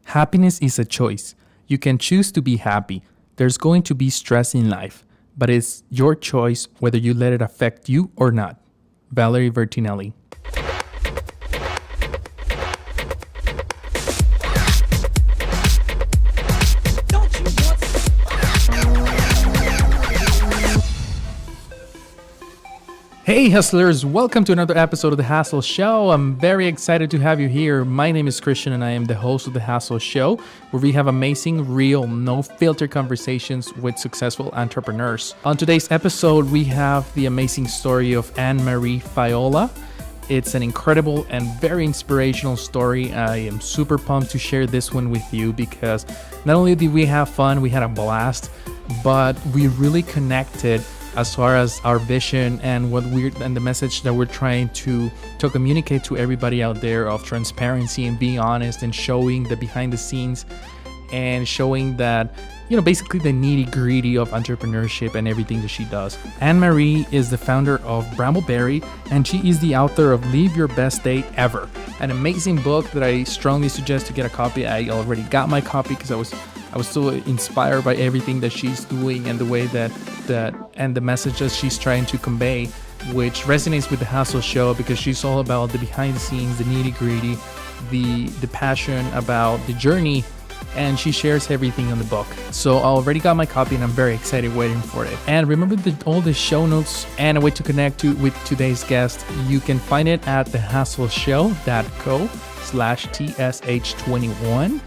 Happiness is a choice. You can choose to be happy. There's going to be stress in life, but it's your choice whether you let it affect you or not. Valerie Vertinelli. Hey hustlers, welcome to another episode of The Hustle Show. I'm very excited to have you here. My name is Christian and I am the host of The Hustle Show, where we have amazing, real, no filter conversations with successful entrepreneurs. On today's episode, we have the amazing story of Anne-Marie Faiola. It's an incredible and very inspirational story. I am super pumped to share this one with you because not only did we have fun, we had a blast, but we really connected as far as our vision and the message that we're trying to communicate to everybody out there of transparency and being honest and showing the behind the scenes and showing that, basically the nitty gritty of entrepreneurship and everything that she does. Anne-Marie is the founder of Brambleberry, and she is the author of Live Your Best Day Ever, an amazing book that I strongly suggest to get a copy. I already got my copy because I was so inspired by everything that she's doing and the way that and the messages she's trying to convey, which resonates with the Hustle Show because she's all about the behind the scenes, the nitty gritty, the passion about the journey, and she shares everything in the book. So I already got my copy and I'm very excited waiting for it. And remember that all the show notes and a way to connect with today's guest, you can find it at thehustleshow.co/TSH21.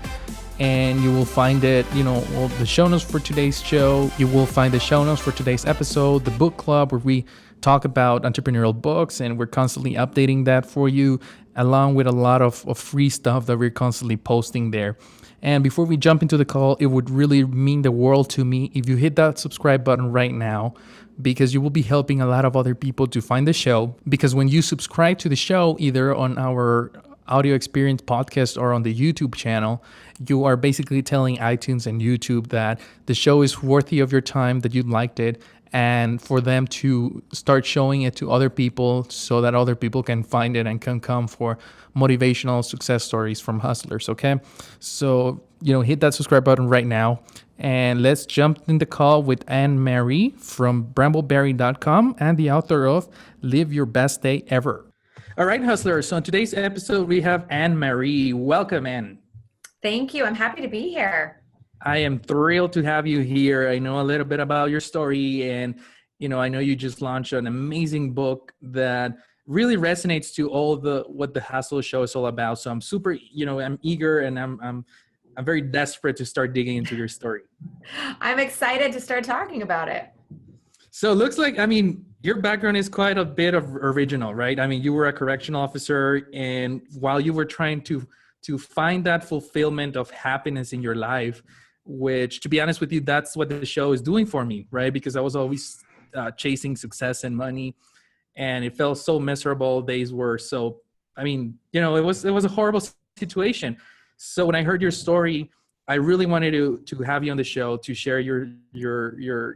And you will find it, all the show notes for today's show. You will find the show notes for today's episode, the book club where we talk about entrepreneurial books, and we're constantly updating that for you, along with a lot of free stuff that we're constantly posting there. And before we jump into the call, it would really mean the world to me if you hit that subscribe button right now, because you will be helping a lot of other people to find the show. Because when you subscribe to the show, either on our Audio Experience podcast or on the YouTube channel, you are basically telling iTunes and YouTube that the show is worthy of your time, that you liked it, and for them to start showing it to other people so that other people can find it and can come for motivational success stories from hustlers, okay? So, hit that subscribe button right now, and let's jump in the call with Anne-Marie from brambleberry.com and the author of Live Your Best Day Ever. All right, hustlers. So on today's episode, we have Anne-Marie. Welcome, Anne. Thank you. I'm happy to be here. I am thrilled to have you here. I know a little bit about your story, and I know you just launched an amazing book that really resonates to what the Hustle Show is all about. So I'm super, I'm eager, and I'm very desperate to start digging into your story. I'm excited to start talking about it. So it looks like, your background is quite a bit of original, right? You were a correctional officer, and while you were trying to find that fulfillment of happiness in your life, which, to be honest with you, that's what the show is doing for me, right? Because I was always chasing success and money, and it felt so miserable. Days were so, it was a horrible situation. So when I heard your story, I really wanted to have you on the show to share your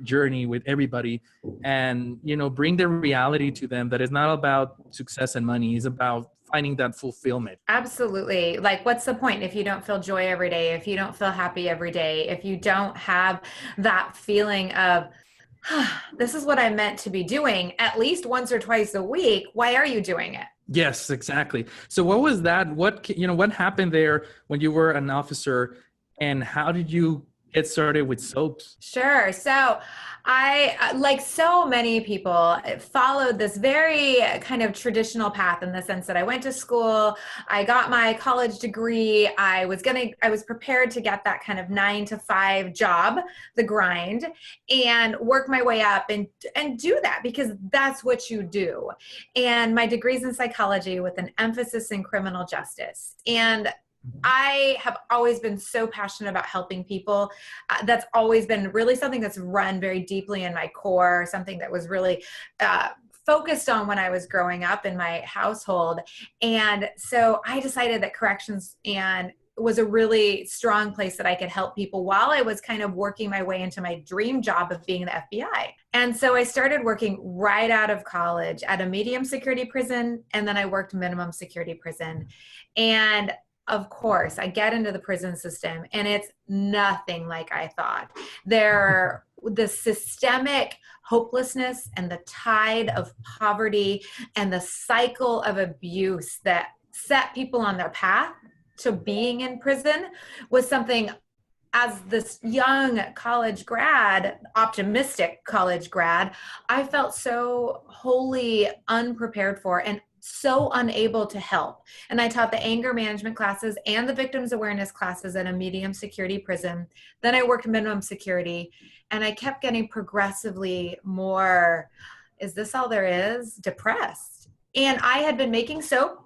journey with everybody, and bring the reality to them that it's not about success and money. It's about finding that fulfillment. Absolutely. Like, what's the point if you don't feel joy every day, if you don't feel happy every day, if you don't have that feeling of, this is what I'm meant to be doing at least once or twice a week. Why are you doing it? Yes, exactly. So what was that? What happened there when you were an officer? And how did you get started with soaps? Sure. So I, like so many people, followed this very kind of traditional path in the sense that I went to school, I got my college degree, I was prepared to get that kind of 9-to-5 job, the grind, and work my way up and do that because that's what you do. And my degree's in psychology with an emphasis in criminal justice. And I have always been so passionate about helping people. That's always been really something that's run very deeply in my core, something that was really focused on when I was growing up in my household. And so I decided that corrections and was a really strong place that I could help people while I was kind of working my way into my dream job of being the FBI. And so I started working right out of college at a medium security prison, and then I worked minimum security prison. And of course, I get into the prison system and it's nothing like I thought. The systemic hopelessness and the tide of poverty and the cycle of abuse that set people on their path to being in prison was something, as this young college grad, optimistic college grad, I felt so wholly unprepared for and so unable to help. And I taught the anger management classes and the victims awareness classes at a medium security prison. Then I worked minimum security, and I kept getting progressively more, is this all there is? Depressed. And I had been making soap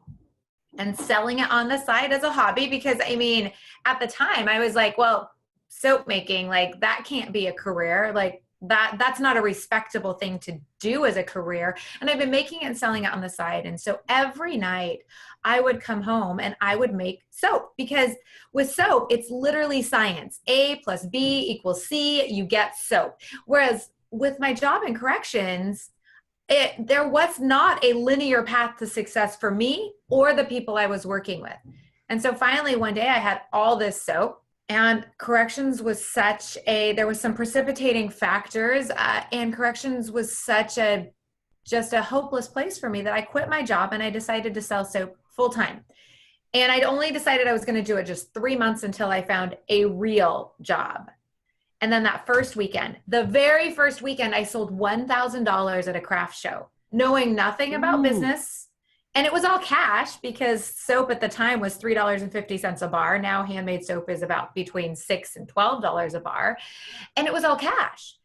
and selling it on the side as a hobby because, I mean, at the time I was like, well, soap making, like that can't be a career. Like that's not a respectable thing to do as a career. And I've been making it and selling it on the side. And so every night I would come home and I would make soap, because with soap, it's literally science. A plus B equals C, you get soap. Whereas with my job in corrections, there was not a linear path to success for me or the people I was working with. And so finally one day I had all this soap, and corrections was there was some precipitating factors, and corrections was just a hopeless place for me that I quit my job and I decided to sell soap full time. And I'd only decided I was going to do it just 3 months until I found a real job. And then that first weekend, the very first weekend, I sold $1,000 at a craft show, knowing nothing about business. And it was all cash because soap at the time was $3.50 a bar. Now handmade soap is about between $6 and $12 a bar. And it was all cash.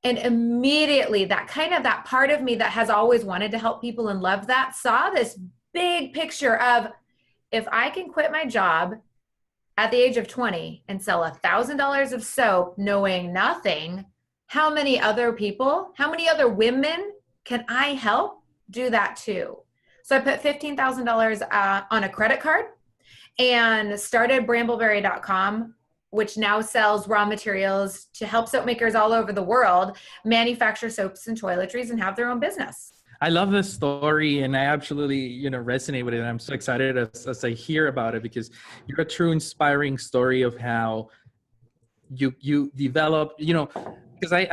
And immediately that part of me that has always wanted to help people and love that saw this big picture of, if I can quit my job at the age of 20 and sell $1,000 of soap knowing nothing, how many other women can I help do that too? So I put $15,000 on a credit card and started brambleberry.com, which now sells raw materials to help soap makers all over the world manufacture soaps and toiletries and have their own business. I love this story, and I absolutely, resonate with it. And I'm so excited as I hear about it, because you're a true inspiring story of how you develop, because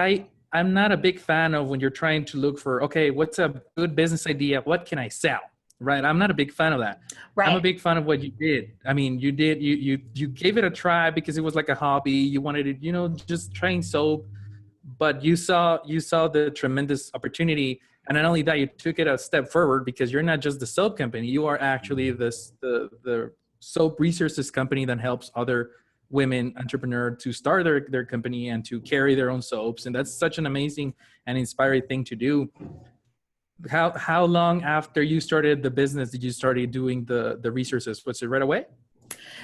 I'm not a big fan of when you're trying to look for, okay, what's a good business idea? What can I sell? Right. I'm not a big fan of that. Right. I'm a big fan of what you did. I mean, you gave it a try because it was like a hobby. You wanted to, just trying soap, but you saw the tremendous opportunity. And not only that, you took it a step forward, because you're not just the soap company. You are actually the soap resources company that helps other women entrepreneurs to start their company and to carry their own soaps. And that's such an amazing and inspiring thing to do. How long after you started the business did you start doing the resources? Was it right away?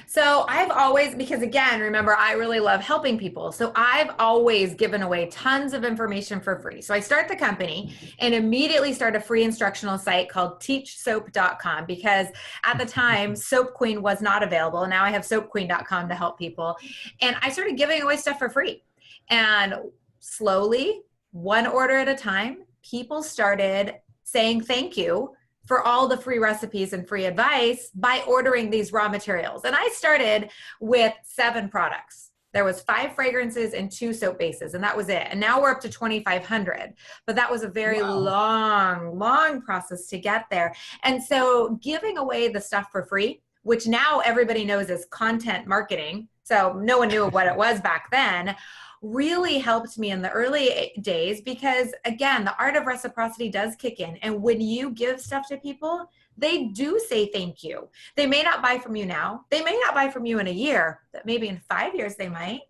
So I've always, because again, remember, I really love helping people. So I've always given away tons of information for free. So I start the company and immediately start a free instructional site called teachsoap.com, because at the time Soap Queen was not available. Now I have soapqueen.com to help people. And I started giving away stuff for free. And slowly, one order at a time, people started saying thank you for all the free recipes and free advice by ordering these raw materials. And I started with 7 products. There was 5 fragrances and 2 soap bases, and that was it. And now we're up to 2,500. But that was a very long process to get there. And so giving away the stuff for free, which now everybody knows is content marketing, so no one knew what it was back then, really helped me in the early days, because again, the art of reciprocity does kick in. And when you give stuff to people, they do say thank you. They may not buy from you now. They may not buy from you in a year, but maybe in 5 years they might.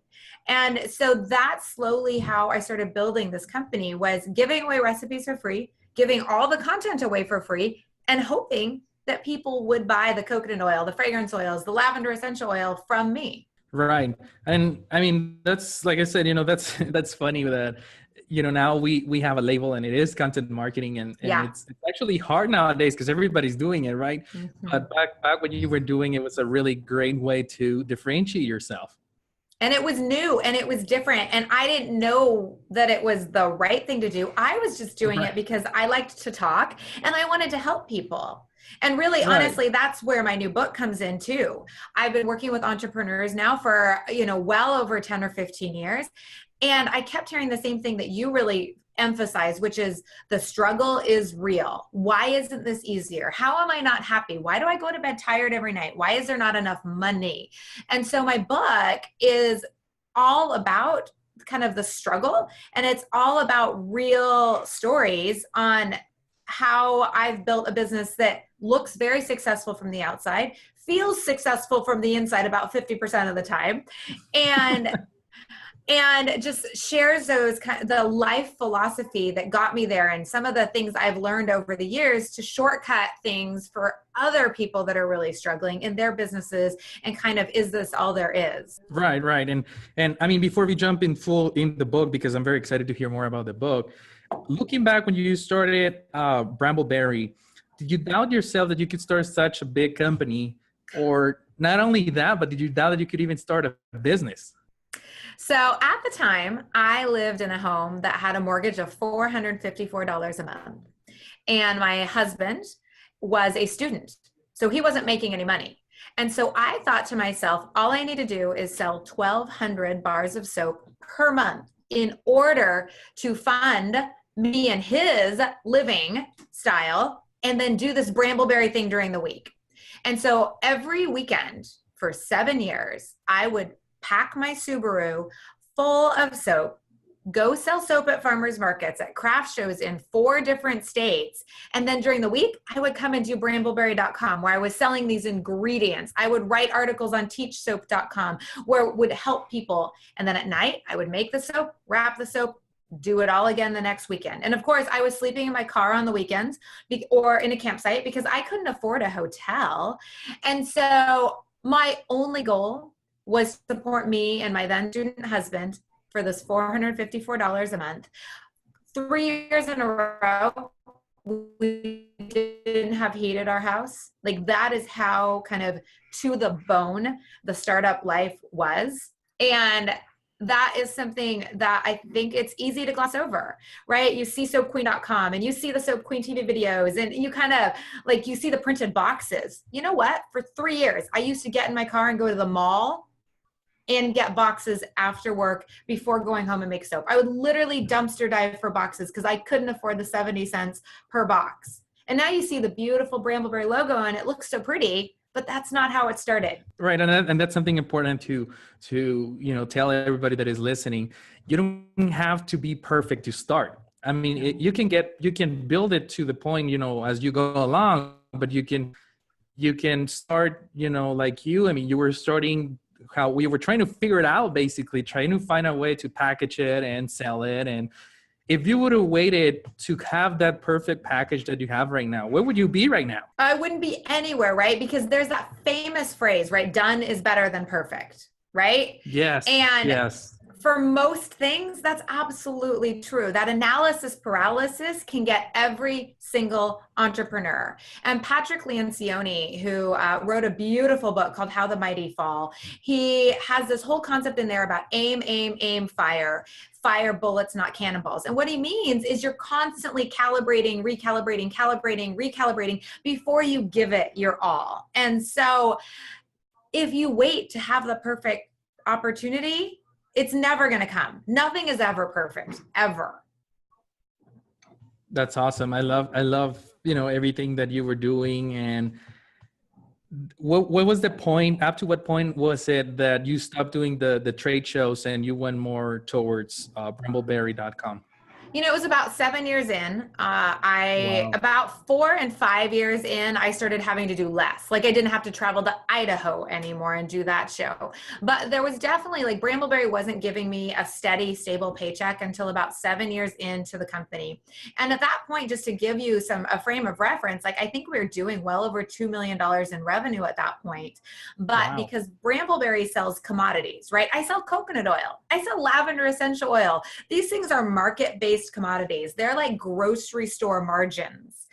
And so that's slowly how I started building this company, was giving away recipes for free, giving all the content away for free, and hoping that people would buy the coconut oil, the fragrance oils, the lavender essential oil from me. Right. And I mean, that's, like I said, that's funny that, now we have a label and it is content marketing, and it's actually hard nowadays because everybody's doing it. Right. Mm-hmm. But back when you were doing it was a really great way to differentiate yourself. And it was new and it was different. And I didn't know that it was the right thing to do. I was just doing it because I liked to talk and I wanted to help people. And really, Right. honestly, that's where my new book comes in too. I've been working with entrepreneurs now for, well over 10 or 15 years. And I kept hearing the same thing that you really emphasize, which is the struggle is real. Why isn't this easier? How am I not happy? Why do I go to bed tired every night? Why is there not enough money? And so my book is all about kind of the struggle, and it's all about real stories on how I've built a business that looks very successful from the outside, feels successful from the inside about 50% of the time, and just shares the life philosophy that got me there, and some of the things I've learned over the years to shortcut things for other people that are really struggling in their businesses, and kind of, is this all there is? Right, right. And I mean, before we jump in full in the book, because I'm very excited to hear more about the book, looking back when you started Brambleberry, did you doubt yourself that you could start such a big company? Or not only that, but did you doubt that you could even start a business? So at the time, I lived in a home that had a mortgage of $454 a month. And my husband was a student, so he wasn't making any money. And so I thought to myself, all I need to do is sell 1,200 bars of soap per month in order to fund me and his living style, and then do this Brambleberry thing during the week. And so every weekend for 7 years, I would pack my Subaru full of soap, go sell soap at farmers markets, at craft shows in 4 different states. And then during the week, I would come and do brambleberry.com, where I was selling these ingredients. I would write articles on teachsoap.com where it would help people. And then at night, I would make the soap, wrap the soap, do it all again the next weekend. And of course, I was sleeping in my car on the weekends or in a campsite because I couldn't afford a hotel. And so my only goal was to support me and my then student husband for this $454 a month. 3 years in a row, we didn't have heat at our house. Like, that is how kind of to the bone the startup life was. And that is something that I think it's easy to gloss over, right? You see soapqueen.com and you see the Soap Queen TV videos, and you kind of like, you see the printed boxes. You know what? For 3 years, I used to get in my car and go to the mall and get boxes after work before going home and make soap. I would literally dumpster dive for boxes because I couldn't afford the 70 cents per box. And now you see the beautiful Brambleberry logo and it looks so pretty, but that's not how it started. Right, and that's something important to tell everybody that is listening. You don't have to be perfect to start. I mean, you can build it to the point, as you go along, but you can start, like you. I mean, you were starting how we were trying to figure it out, basically trying to find a way to package it and sell it. And if you would have waited to have that perfect package that you have right now, where would you be right now? I wouldn't be anywhere, right? Because there's that famous phrase, right? Done is better than perfect, right? Yes. And yes. for most things, that's absolutely true. That analysis paralysis can get every single entrepreneur. And Patrick Lencioni, who wrote a beautiful book called How the Mighty Fall, he has this whole concept in there about aim, aim, aim, fire. Fire bullets, not cannonballs. And what he means is you're constantly calibrating, recalibrating before you give it your all. And so if you wait to have the perfect opportunity, it's never going to come. Nothing is ever perfect, ever. That's awesome. I love, everything that you were doing. And what was the point, up to what point was it that you stopped doing the trade shows and you went more towards brambleberry.com? It was about 7 years in. Wow. About 4 and 5 years in, I started having to do less. Like, I didn't have to travel to Idaho anymore and do that show. But there was definitely, like, Brambleberry wasn't giving me a steady, stable paycheck until about 7 years into the company. And at that point, just to give you a frame of reference, like, I think we were doing well over $2 million in revenue at that point. But Wow. because Brambleberry sells commodities, right? I sell coconut oil. I sell lavender essential oil. These things are market-based commodities. They're like grocery store margins.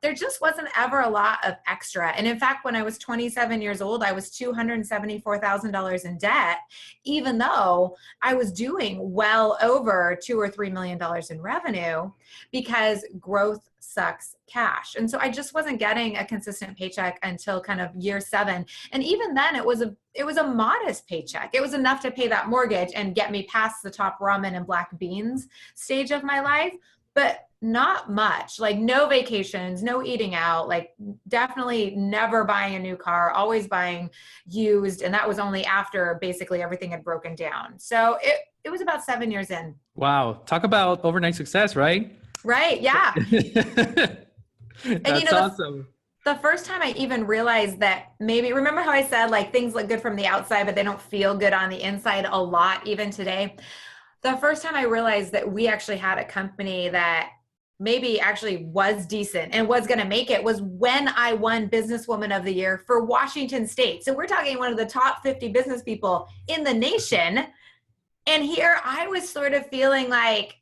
There just wasn't ever a lot of extra. And in fact, when I was 27 years old, I was $274,000 in debt, even though I was doing well over $2 or $3 million in revenue, because growth sucks cash. And so I just wasn't getting a consistent paycheck until kind of year 7. And even then it was a modest paycheck. It was enough to pay that mortgage and get me past the top ramen and black beans stage of my life, but not much. Like no vacations, no eating out, like definitely never buying a new car, always buying used. And that was only after basically everything had broken down. So it was about 7 years in. Wow. Talk about overnight success, right? Right. Yeah. That's awesome. The first time I even realized that maybe, remember how I said like things look good from the outside, but they don't feel good on the inside a lot, even today. The first time I realized that we actually had a company that maybe actually was decent and was going to make it was when I won Businesswoman of the Year for Washington State. So we're talking one of the top 50 business people in the nation. And here I was sort of feeling like,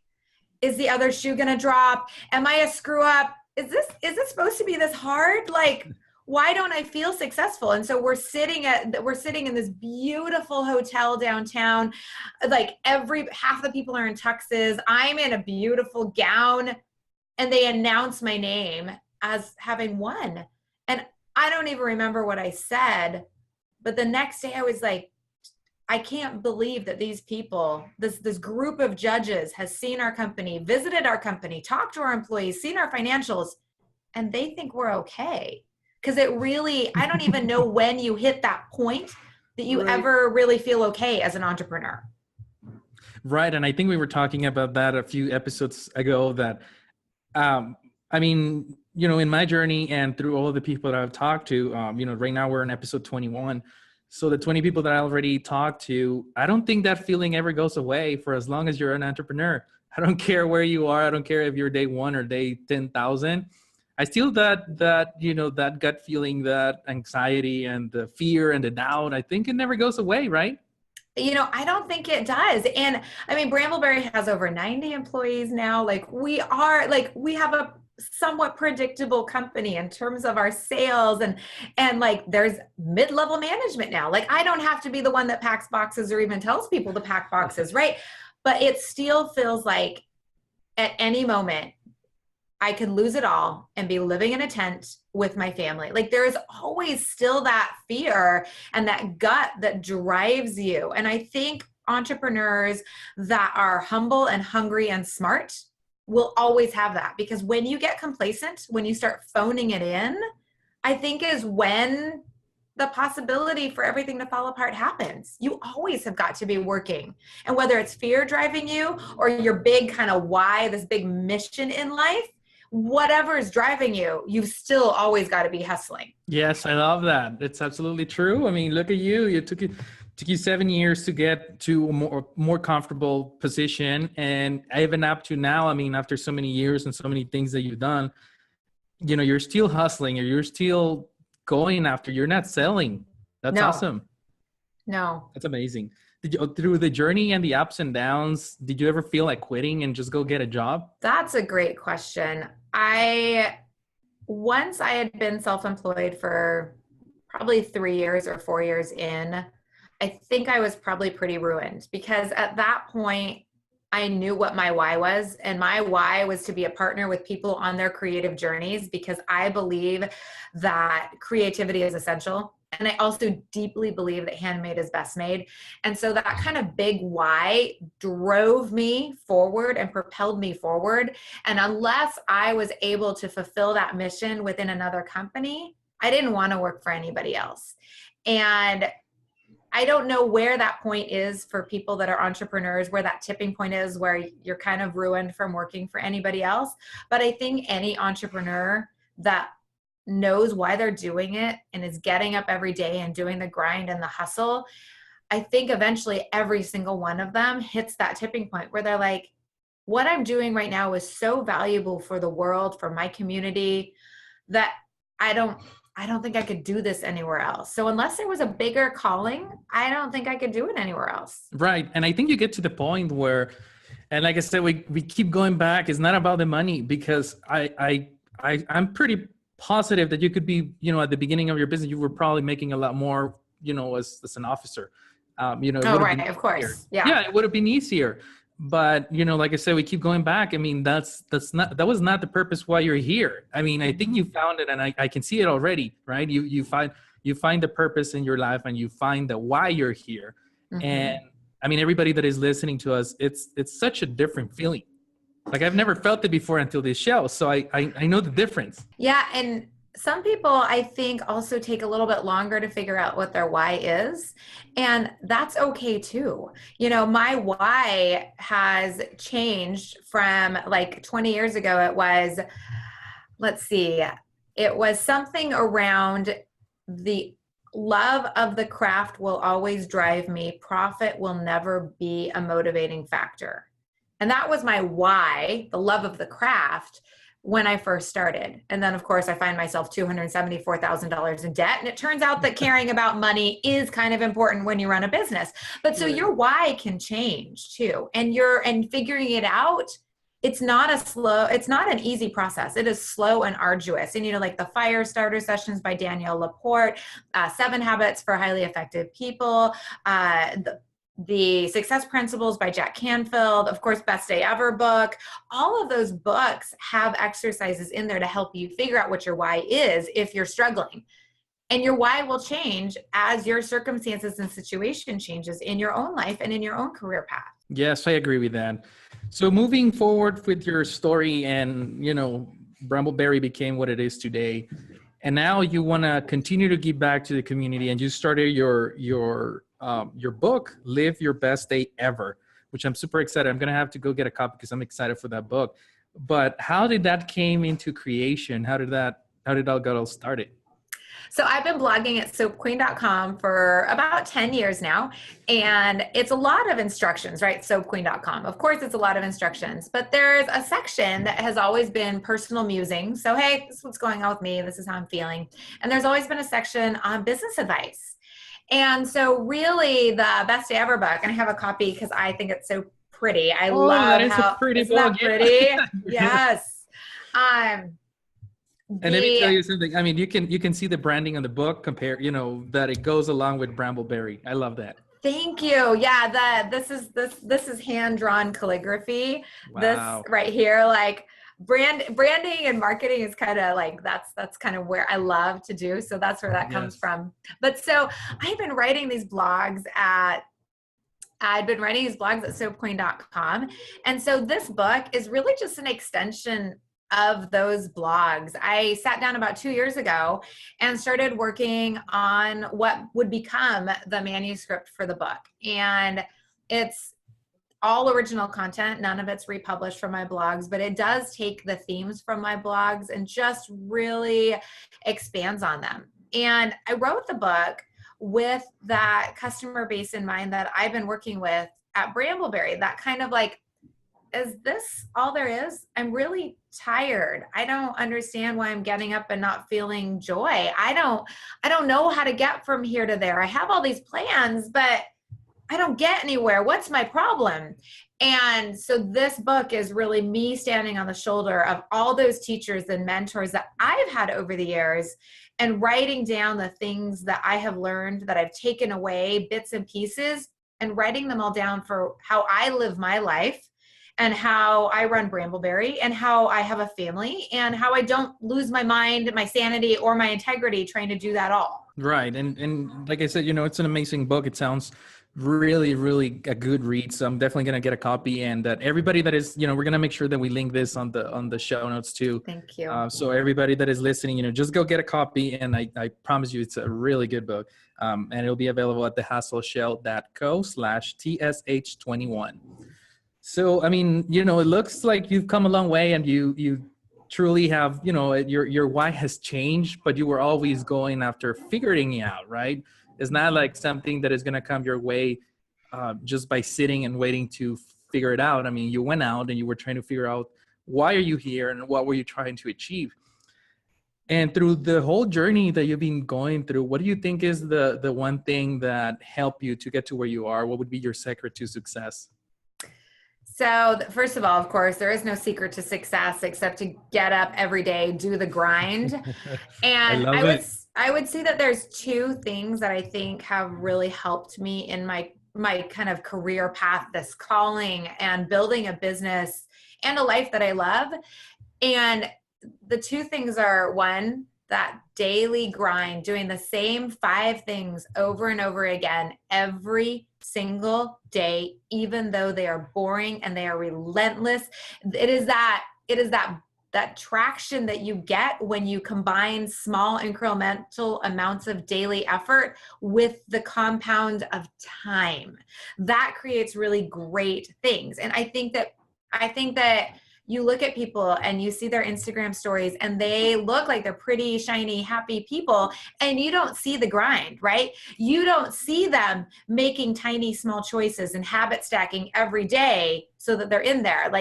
is the other shoe going to drop? Am I a screw up? Is this supposed to be this hard? Like, why don't I feel successful? And so we're sitting in this beautiful hotel downtown. Like half the people are in tuxes. I'm in a beautiful gown, and they announce my name as having won. And I don't even remember what I said, but the next day I was like, I can't believe that these people, this group of judges has seen our company, visited our company, talked to our employees, seen our financials, and they think we're okay. Because it really, I don't even know when you hit that point that you ever really feel okay as an entrepreneur. Right. And I think we were talking about that a few episodes ago that, I mean, in my journey and through all of the people that I've talked to, right now we're in episode 21. So the 20 people that I already talked to, I don't think that feeling ever goes away for as long as you're an entrepreneur. I don't care where you are. I don't care if you're day 1 or day 10,000. I still that gut feeling, that anxiety and the fear and the doubt, I think it never goes away, right? I don't think it does. And I mean, Brambleberry has over 90 employees now. Like we have a somewhat predictable company in terms of our sales, and like there's mid-level management now. Like I don't have to be the one that packs boxes or even tells people to pack boxes, right? But it still feels like at any moment I could lose it all and be living in a tent with my family. Like there is always still that fear and that gut that drives you. And I think entrepreneurs that are humble and hungry and smart will always have that, because when you get complacent, when you start phoning it in, I think is when the possibility for everything to fall apart happens. You always have got to be working. And whether it's fear driving you or your big kind of why, this big mission in life, whatever is driving you, you've still always got to be hustling. Yes, I love that. It's absolutely true. I mean, look at you. It took you 7 years to get to a more comfortable position. And even up to now, I mean, after so many years and so many things that you've done, you're still hustling, or you're still going after, you're not selling. That's awesome. No. That's amazing. Did you, through the journey and the ups and downs, did you ever feel like quitting and just go get a job? That's a great question. Once I had been self-employed for probably 3 years or 4 years in, I think I was probably pretty ruined, because at that point I knew what my why was, and my why was to be a partner with people on their creative journeys, because I believe that creativity is essential. And I also deeply believe that handmade is best made. And so that kind of big why drove me forward and propelled me forward. And unless I was able to fulfill that mission within another company, I didn't want to work for anybody else. And I don't know where that point is for people that are entrepreneurs, where that tipping point is where you're kind of ruined from working for anybody else. But I think any entrepreneur that knows why they're doing it and is getting up every day and doing the grind and the hustle, I think eventually every single one of them hits that tipping point where they're like, what I'm doing right now is so valuable for the world, for my community, that I don't think I could do this anywhere else. So unless there was a bigger calling, I don't think I could do it anywhere else. Right. And I think you get to the point where, and like I said, we keep going back. It's not about the money, because I'm pretty positive that you could be, at the beginning of your business, you were probably making a lot more, as an officer. Right. Of course. Yeah. Yeah. It would have been easier. but like I said, we keep going back. I mean, that was not the purpose why you're here. I mean, I think you found it, and I can see it already, right? You find the purpose in your life, and you find the why you're here. And Mm-hmm. I mean, everybody that is listening to us, it's such a different feeling. Like, I've never felt it before until this show, so I know the difference. Yeah, and some people I think also take a little bit longer to figure out what their why is, and that's okay too. My why has changed from like 20 years ago. It was, let's see, it was something around the love of the craft will always drive me. Profit will never be a motivating factor. And that was my why, the love of the craft when I first started. And then, of course, I find myself $274,000 in debt. And it turns out that caring about money is kind of important when you run a business. But so Right. your why can change too. And figuring it out, it's not an easy process. It is slow and arduous. And, like the Fire Starter Sessions by Danielle Laporte, 7 Habits for Highly Effective People, the Success Principles by Jack Canfield, of course, Best Day Ever book. All of those books have exercises in there to help you figure out what your why is if you're struggling. And your why will change as your circumstances and situation changes in your own life and in your own career path. Yes, I agree with that. So moving forward with your story, and Brambleberry became what it is today, and now you want to continue to give back to the community, and you started your book, Live Your Best Day Ever, which I'm super excited. I'm gonna have to go get a copy because I'm excited for that book. But how did that came into creation? How did that get all started? So I've been blogging at soapqueen.com for about 10 years now. And it's a lot of instructions, right? Soapqueen.com. Of course, it's a lot of instructions, but there's a section that has always been personal musing. So, hey, this is what's going on with me. This is how I'm feeling. And there's always been a section on business advice. And so really the Best Day Ever book, and I have a copy because I think it's so pretty. I Oh, that love is a how, pretty isn't book. that pretty? Yeah. Yes. Um, And let me the tell you something. I mean, you can see the branding on the book compare, that it goes along with Brambleberry. I love that. Thank you. Yeah, this is hand-drawn calligraphy. This Wow. right here, like branding and marketing is kind of like that's kind of where I love to do. So that's where that comes Yes. from. But so I've been writing these blogs at I'd been writing these blogs at soapqueen.com. And so this book is really just an extension of those blogs. I sat down about 2 years ago and started working on what would become the manuscript for the book. And it's all original content. None of it's republished from my blogs, but it does take the themes from my blogs and just really expands on them. And I wrote the book with that customer base in mind that I've been working with at Brambleberry, that kind of like, is this all there is? I'm really tired. I don't understand why I'm getting up and not feeling joy. I don't know how to get from here to there. I have all these plans, but I don't get anywhere. What's my problem? And so this book is really me standing on the shoulder of all those teachers and mentors that I've had over the years and writing down the things that I have learned, that I've taken away, bits and pieces, and writing them all down for how I live my life and how I run Brambleberry and how I have a family and how I don't lose my mind, my sanity, or my integrity trying to do that all. Right. And like I said, it's an amazing book. It sounds really, really a good read. So I'm definitely gonna get a copy. And that everybody that is, we're gonna make sure that we link this on the show notes too. Thank you. So everybody that is listening, just go get a copy. And I promise you, it's a really good book. And it'll be available at thehassleshell.co/TSH21. So, I mean, it looks like you've come a long way, and you truly have, your why has changed, but you were always going after figuring it out, right? It's not like something that is going to come your way just by sitting and waiting to figure it out. I mean, you went out and you were trying to figure out why are you here and what were you trying to achieve. And through the whole journey that you've been going through, what do you think is the one thing that helped you to get to where you are? What would be your secret to success? So, first of all, of course, there is no secret to success except to get up every day, do the grind. I And love it. I would say that there's two things that I think have really helped me in my kind of career path, this calling and building a business and a life that I love. And the two things are, one, that daily grind, doing the same 5 things over and over again every single day, even though they are boring and they are relentless. It is that traction that you get when you combine small incremental amounts of daily effort with the compound of time. That creates really great things. And I think that you look at people and you see their Instagram stories and they look like they're pretty, shiny, happy people, and you don't see the grind, right? You don't see them making tiny, small choices and habit stacking every day so that they're in there.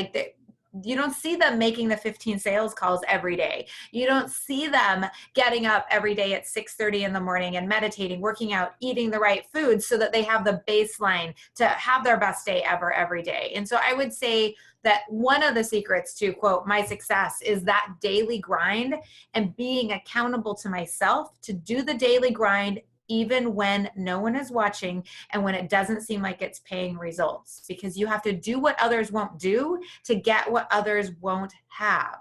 You don't see them making the 15 sales calls every day. You don't see them getting up every day at 6:30 in the morning and meditating, working out, eating the right food so that they have the baseline to have their best day ever every day. And so I would say that one of the secrets to, quote, my success is that daily grind and being accountable to myself to do the daily grind even when no one is watching and when it doesn't seem like it's paying results, because you have to do what others won't do to get what others won't have.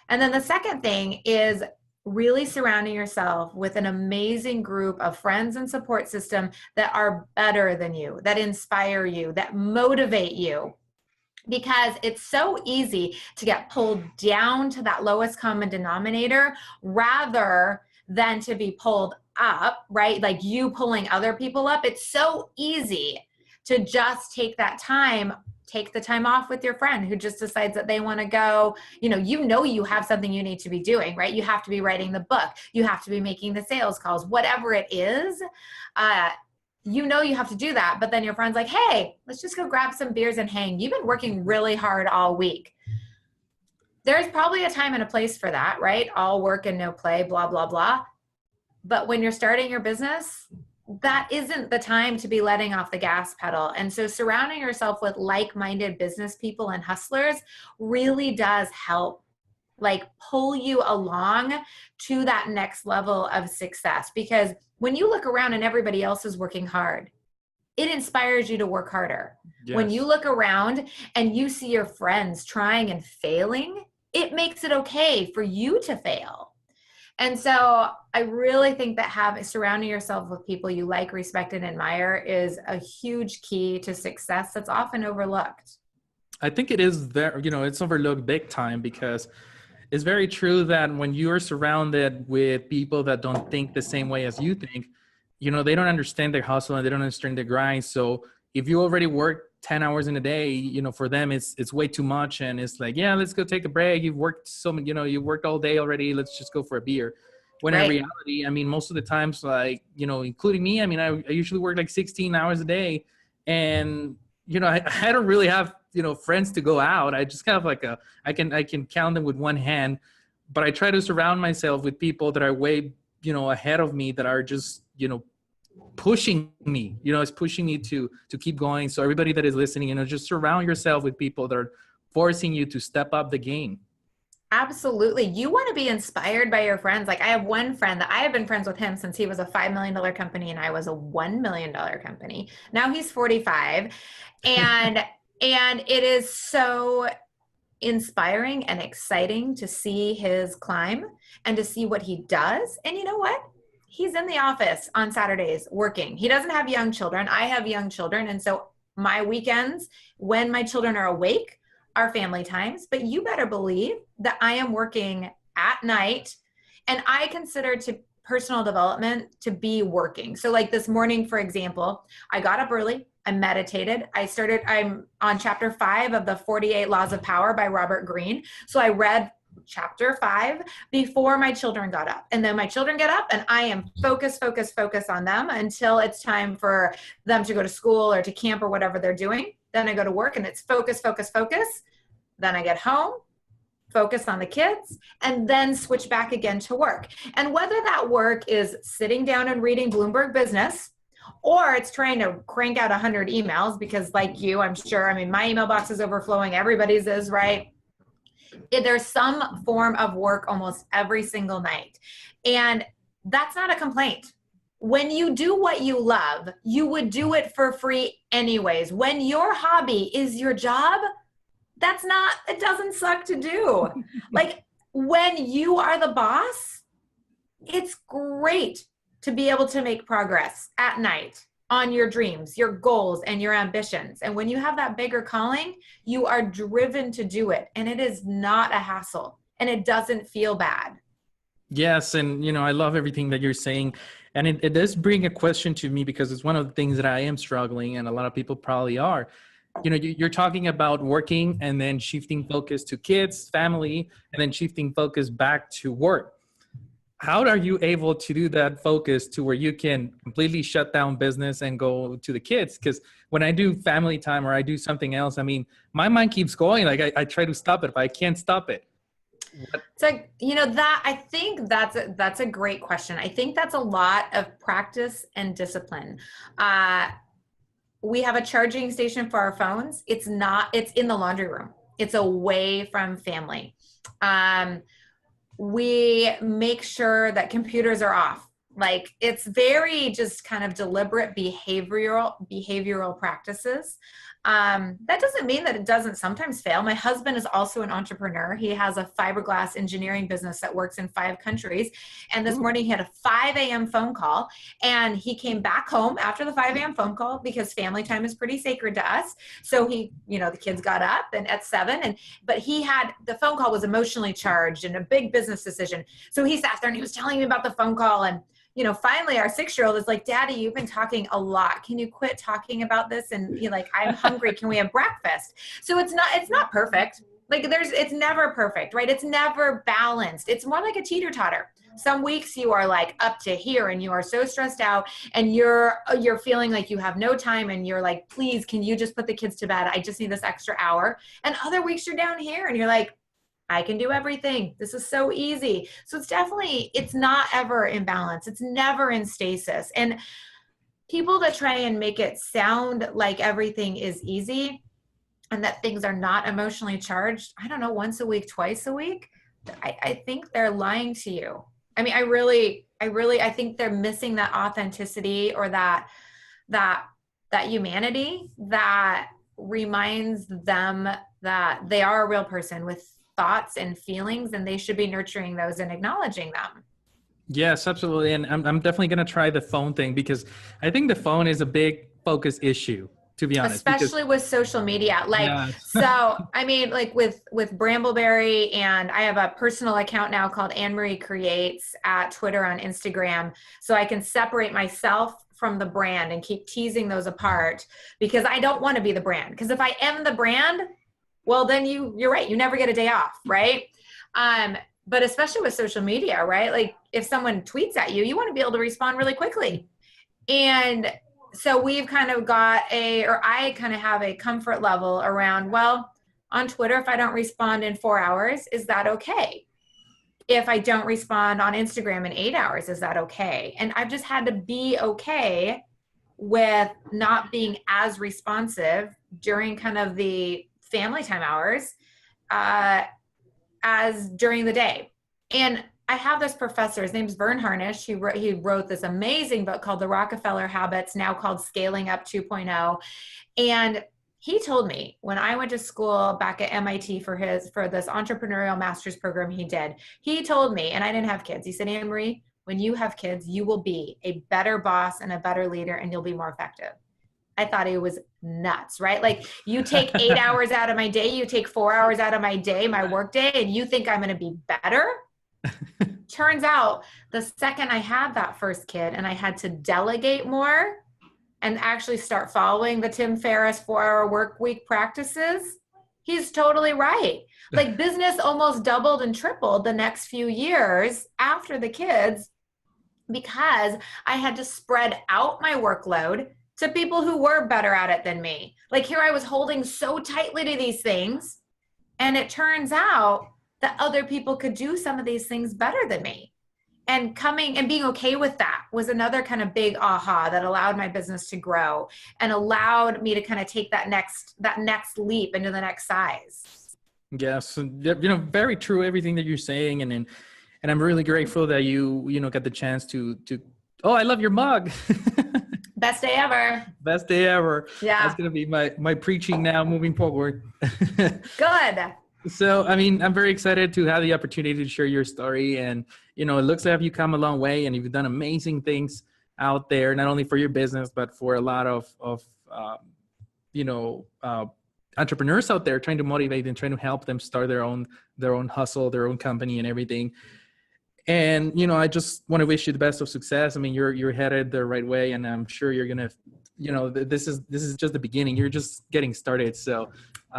And then the second thing is really surrounding yourself with an amazing group of friends and support system that are better than you, that inspire you, that motivate you. Because it's so easy to get pulled down to that lowest common denominator rather than to be pulled up, right? Like you pulling other people up. It's so easy to just take the time off with your friend who just decides that they want to go, you have something you need to be doing, right? You have to be writing the book. You have to be making the sales calls, whatever it is. You have to do that. But then your friend's like, hey, let's just go grab some beers and hang. You've been working really hard all week. There's probably a time and a place for that, right? All work and no play, blah, blah, blah. But when you're starting your business, that isn't the time to be letting off the gas pedal. And so surrounding yourself with like-minded business people and hustlers really does help, like, pull you along to that next level of success. Because when you look around and everybody else is working hard, it inspires you to work harder. Yes. When you look around and you see your friends trying and failing, it makes it okay for you to fail. And so I really think that surrounding yourself with people you like, respect, and admire is a huge key to success that's often overlooked. I think it is there, it's overlooked big time, because it's very true that when you are surrounded with people that don't think the same way as you think, they don't understand their hustle and they don't understand their grind. So if you already work 10 hours in a day, for them, it's way too much. And it's like, yeah, let's go take a break. You've worked you worked all day already. Let's just go for a beer. When right. In reality, most of the times, including me, I usually work like 16 hours a day, and, I don't really have, friends to go out. I just kind of I can count them with one hand, but I try to surround myself with people that are way, ahead of me, that are just, pushing me, it's pushing me to keep going. So everybody that is listening, just surround yourself with people that are forcing you to step up the game. Absolutely. You want to be inspired by your friends. Like, I have one friend that I have been friends with him since he was a $5 million company and I was a $1 million company. Now he's 45. And it is so inspiring and exciting to see his climb and to see what he does. And you know what? He's in the office on Saturdays working. He doesn't have young children. I have young children. And so my weekends, when my children are awake, are family times. But you better believe that I am working at night, and I consider personal development to be working. So like this morning, for example, I got up early, I meditated. I'm on chapter 5 of the 48 Laws of Power by Robert Greene. So I read chapter 5 before my children got up. And then my children get up and I am focused on them until it's time for them to go to school or to camp or whatever they're doing. Then I go to work and it's focus. Then I get home, focus on the kids, and then switch back again to work. And whether that work is sitting down and reading Bloomberg Business, or it's trying to crank out 100 emails, because like you, I'm sure, my email box is overflowing. Everybody's is, right? There's some form of work almost every single night. And that's not a complaint. When you do what you love, you would do it for free anyways. When your hobby is your job, it doesn't suck to do. Like when you are the boss, it's great to be able to make progress at night on your dreams, your goals, and your ambitions. And when you have that bigger calling, you are driven to do it. And it is not a hassle and it doesn't feel bad. Yes, and I love everything that you're saying. And it does bring a question to me because it's one of the things that I am struggling, and a lot of people probably are. You're talking about working and then shifting focus to kids, family, and then shifting focus back to work. How are you able to do that focus to where you can completely shut down business and go to the kids? Because when I do family time or I do something else, I mean, my mind keeps going. Like I try to stop it, but I can't stop it. So, that I think that's a great question. I think that's a lot of practice and discipline. We have a charging station for our phones. It's in the laundry room. It's away from family. We make sure that computers are off. Like it's very just kind of deliberate behavioral practices. That doesn't mean that it doesn't sometimes fail. My husband is also an entrepreneur. He has a fiberglass engineering business that works in 5 countries. And this morning he had a 5 a.m. phone call and he came back home after the 5 a.m. phone call because family time is pretty sacred to us. So the kids got up and at 7 but the phone call was emotionally charged and a big business decision. So he sat there and he was telling me about the phone call and finally our 6-year-old is like, Daddy, you've been talking a lot. Can you quit talking about this? And he's like, I'm hungry. Can we have breakfast? So it's not perfect. Like it's never perfect, right? It's never balanced. It's more like a teeter-totter. Some weeks you are like up to here and you are so stressed out and you're feeling like you have no time and you're like, please, can you just put the kids to bed? I just need this extra hour. And other weeks you're down here and you're like, I can do everything. This is so easy. So it's not ever in balance. It's never in stasis. And people that try and make it sound like everything is easy and that things are not emotionally charged, I don't know, once a week, twice a week, I think they're lying to you. I mean, I think they're missing that authenticity or that humanity that reminds them that they are a real person with thoughts and feelings and they should be nurturing those and acknowledging them. Yes, absolutely. And I'm definitely going to try the phone thing because I think the phone is a big focus issue, to be honest. Especially with social media. So, I mean, like with Brambleberry, and I have a personal account now called Anne Marie Creates at Twitter on Instagram. So I can separate myself from the brand and keep teasing those apart because I don't want to be the brand. Because if I am the brand, well, then you're right. You never get a day off, right? But especially with social media, right? Like if someone tweets at you, you want to be able to respond really quickly. And so we've kind of I kind of have a comfort level around, well, on Twitter, if I don't respond in 4 hours, is that okay? If I don't respond on Instagram in 8 hours, is that okay? And I've just had to be okay with not being as responsive during kind of the family time hours as during the day. And I have this professor, his name's Vern Harnish. He wrote this amazing book called The Rockefeller Habits, now called Scaling Up 2.0. And he told me when I went to school back at MIT for this entrepreneurial master's program he told me, and I didn't have kids, he said, Anne Marie, when you have kids, you will be a better boss and a better leader and you'll be more effective. I thought it was nuts, right? Like you take 8 hours out of my day, you take 4 hours out of my day, my work day, and you think I'm going to be better? Turns out the second I had that first kid and I had to delegate more and actually start following the Tim Ferriss 4-hour work week practices, he's totally right. Like business almost doubled and tripled the next few years after the kids because I had to spread out my workload to people who were better at it than me. Like here I was holding so tightly to these things, and it turns out that other people could do some of these things better than me. And coming and being okay with that was another kind of big aha that allowed my business to grow and allowed me to kind of take that next leap into the next size. Yes, very true everything that you're saying, and I'm really grateful that you got the chance to Oh, I love your mug. Best day ever. Best day ever. That's Yeah. gonna be my preaching now moving forward. Good. So, I mean, I'm very excited to have the opportunity to share your story. And, it looks like you come a long way and you've done amazing things out there, not only for your business, but for a lot of you know, uh, entrepreneurs out there trying to motivate and trying to help them start their own hustle, their own company and everything. And, I just want to wish you the best of success. I mean, you're headed the right way, and I'm sure you're going to, this is just the beginning. You're just getting started. So,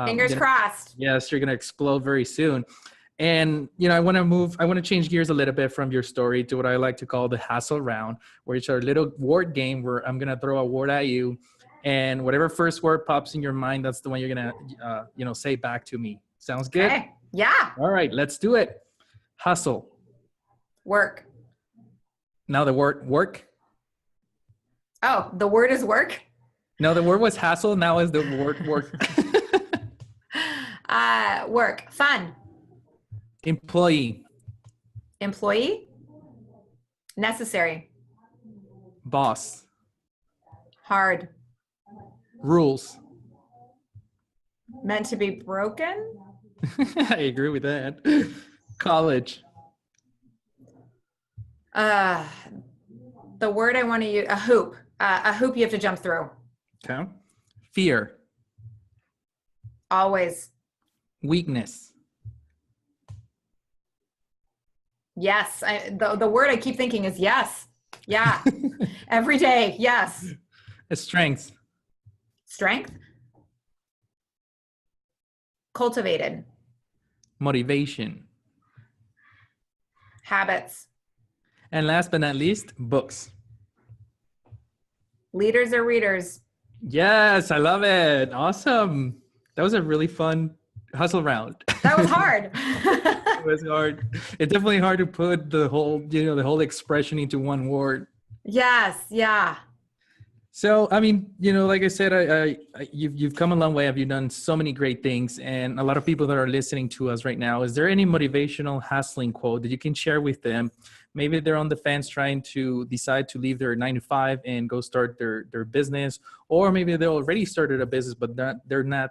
Fingers crossed. yes, you're going to explode very soon. And, I want to change gears a little bit from your story to what I like to call the hassle round, where it's our little word game where I'm going to throw a word at you, and whatever first word pops in your mind, that's the one you're going to, say back to me. Sounds good? Okay. Yeah. All right, let's do it. Hustle. Work. Now the word work. Oh, the word is work? No, the word was hassle. Now is the word work. Work. Fun. Employee. Employee. Necessary. Boss. Hard. Rules. Meant to be broken. I agree with that. College. The word I want to use, a hoop. A hoop you have to jump through. Okay. Fear. Always. Weakness. Yes. The word I keep thinking is yes. Yeah. Every day. Yes. Strength. Strength. Cultivated. Motivation. Habits. And last but not least, books. Leaders or readers. Yes, I love it. Awesome. That was a really fun hustle round. That was hard. It was hard. It's definitely hard to put the whole expression into one word. Yes. Yeah. So, I mean, like I said, you've come a long way. Have you done so many great things? And a lot of people that are listening to us right now, is there any motivational hustling quote that you can share with them? Maybe they're on the fence trying to decide to leave their 9 to 5 and go start their business, or maybe they already started a business, but they're not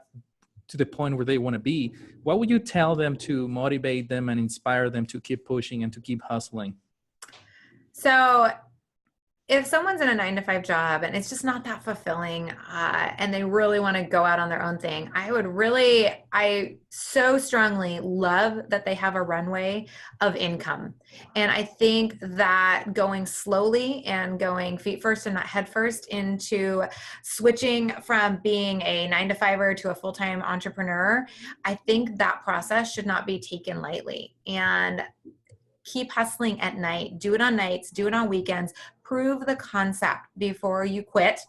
to the point where they want to be. What would you tell them to motivate them and inspire them to keep pushing and to keep hustling? So if someone's in a 9 to 5 job and it's just not that fulfilling, and they really want to go out on their own thing, I so strongly love that they have a runway of income. And I think that going slowly and going feet first and not head first into switching from being a 9 to 5er to a full-time entrepreneur, I think that process should not be taken lightly. And keep hustling at night, do it on nights, do it on weekends, prove the concept before you quit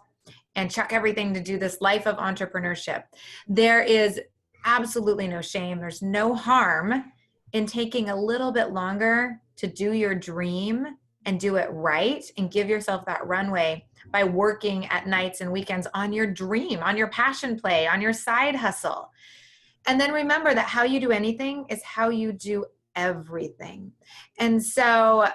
and chuck everything to do this life of entrepreneurship. There is absolutely no shame. There's no harm in taking a little bit longer to do your dream and do it right and give yourself that runway by working at nights and weekends on your dream, on your passion play, on your side hustle. And then remember that how you do anything is how you do everything. And so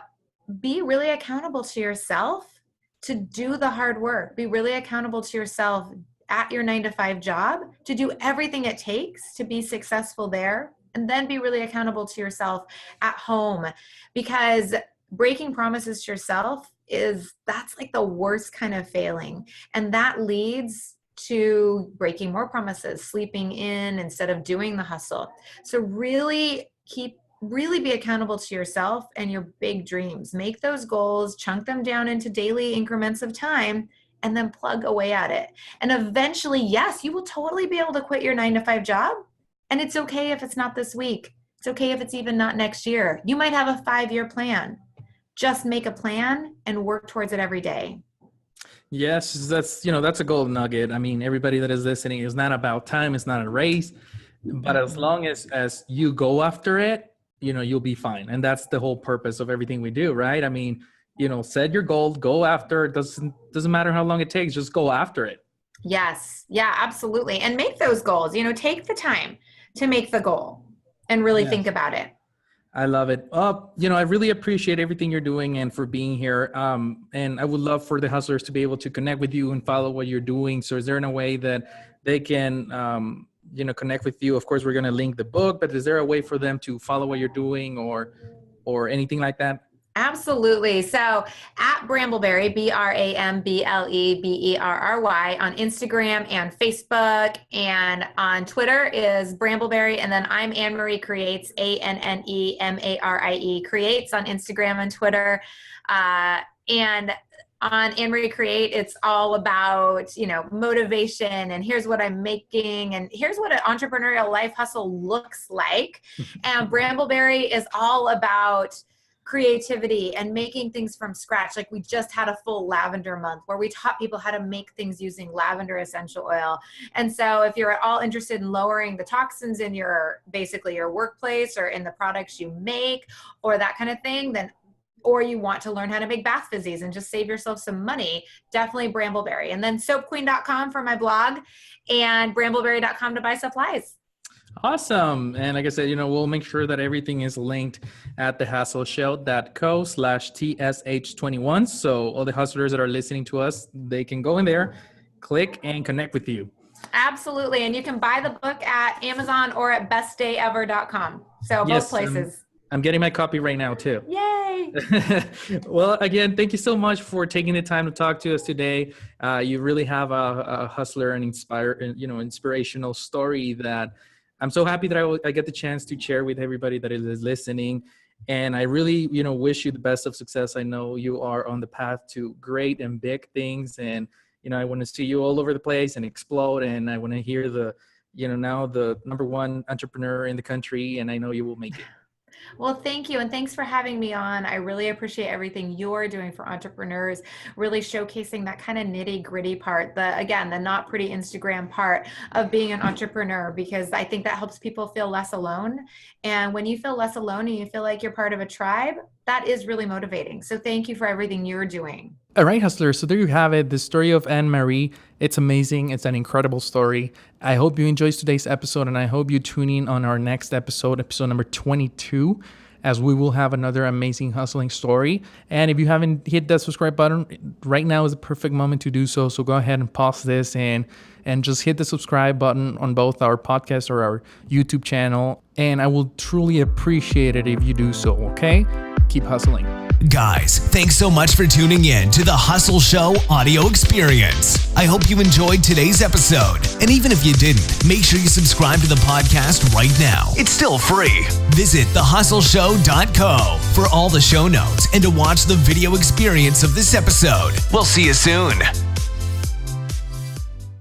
be really accountable to yourself to do the hard work. Be really accountable to yourself at your 9 to 5 job to do everything it takes to be successful there. And then be really accountable to yourself at home, because breaking promises to yourself that's like the worst kind of failing. And that leads to breaking more promises, sleeping in instead of doing the hustle. So really be accountable to yourself and your big dreams. Make those goals, chunk them down into daily increments of time, and then plug away at it. And eventually, yes, you will totally be able to quit your 9 to 5 job. And it's okay if it's not this week. It's okay if it's even not next year. You might have a 5-year plan. Just make a plan and work towards it every day. Yes, that's a gold nugget. I mean, everybody that is listening, is not about time. It's not a race, but as long as you go after it, you'll be fine. And that's the whole purpose of everything we do, right? I mean, set your goal, go after it. Doesn't matter how long it takes, just go after it. Yes. Yeah, absolutely. And make those goals, take the time to make the goal and really think about it. I love it. I really appreciate everything you're doing and for being here. And I would love for the hustlers to be able to connect with you and follow what you're doing. So is there in a way that they can, connect with you? Of course, we're going to link the book, but is there a way for them to follow what you're doing or anything like that? Absolutely. So at Brambleberry, BRAMBLEBERRY on Instagram and Facebook, and on Twitter is Brambleberry. And then I'm Anne Marie Creates, ANNEMARIE Creates on Instagram and Twitter. And on Anne Marie Create, it's all about, motivation and here's what I'm making and here's what an entrepreneurial life hustle looks like. And Brambleberry is all about creativity and making things from scratch. Like we just had a full lavender month where we taught people how to make things using lavender essential oil. And so if you're at all interested in lowering the toxins in your workplace or in the products you make or that kind of thing, or you want to learn how to make bath fizzies and just save yourself some money, definitely Brambleberry. And then soapqueen.com for my blog and brambleberry.com to buy supplies. Awesome. And like I said, we'll make sure that everything is linked at thehustleshow.co/TSH21. So all the hustlers that are listening to us, they can go in there, click and connect with you. Absolutely. And you can buy the book at Amazon or at bestdayever.com. So both places. I'm getting my copy right now too. Yay. Well, again, thank you so much for taking the time to talk to us today. You really have a hustler and inspirational story that I'm so happy that I get the chance to share with everybody that is listening. And I really, wish you the best of success. I know you are on the path to great and big things. And, I want to see you all over the place and explode. And I want to hear now the number one entrepreneur in the country. And I know you will make it. Well, thank you. And thanks for having me on. I really appreciate everything you're doing for entrepreneurs, really showcasing that kind of nitty gritty part, the not pretty Instagram part of being an entrepreneur, because I think that helps people feel less alone. And when you feel less alone and you feel like you're part of a tribe, that is really motivating. So thank you for everything you're doing. All right, hustlers. So there you have it. The story of Anne Marie. It's amazing. It's an incredible story. I hope you enjoyed today's episode, and I hope you tune in on our next episode number 22, as we will have another amazing hustling story. And if you haven't hit that subscribe button, right now is the perfect moment to do so. So go ahead and pause this and just hit the subscribe button on both our podcast or our YouTube channel. And I will truly appreciate it if you do so, okay? Keep hustling. Guys, thanks so much for tuning in to the Hustle Show audio experience. I hope you enjoyed today's episode. And even if you didn't, make sure you subscribe to the podcast right now. It's still free. Visit thehustleshow.co for all the show notes and to watch the video experience of this episode. We'll see you soon.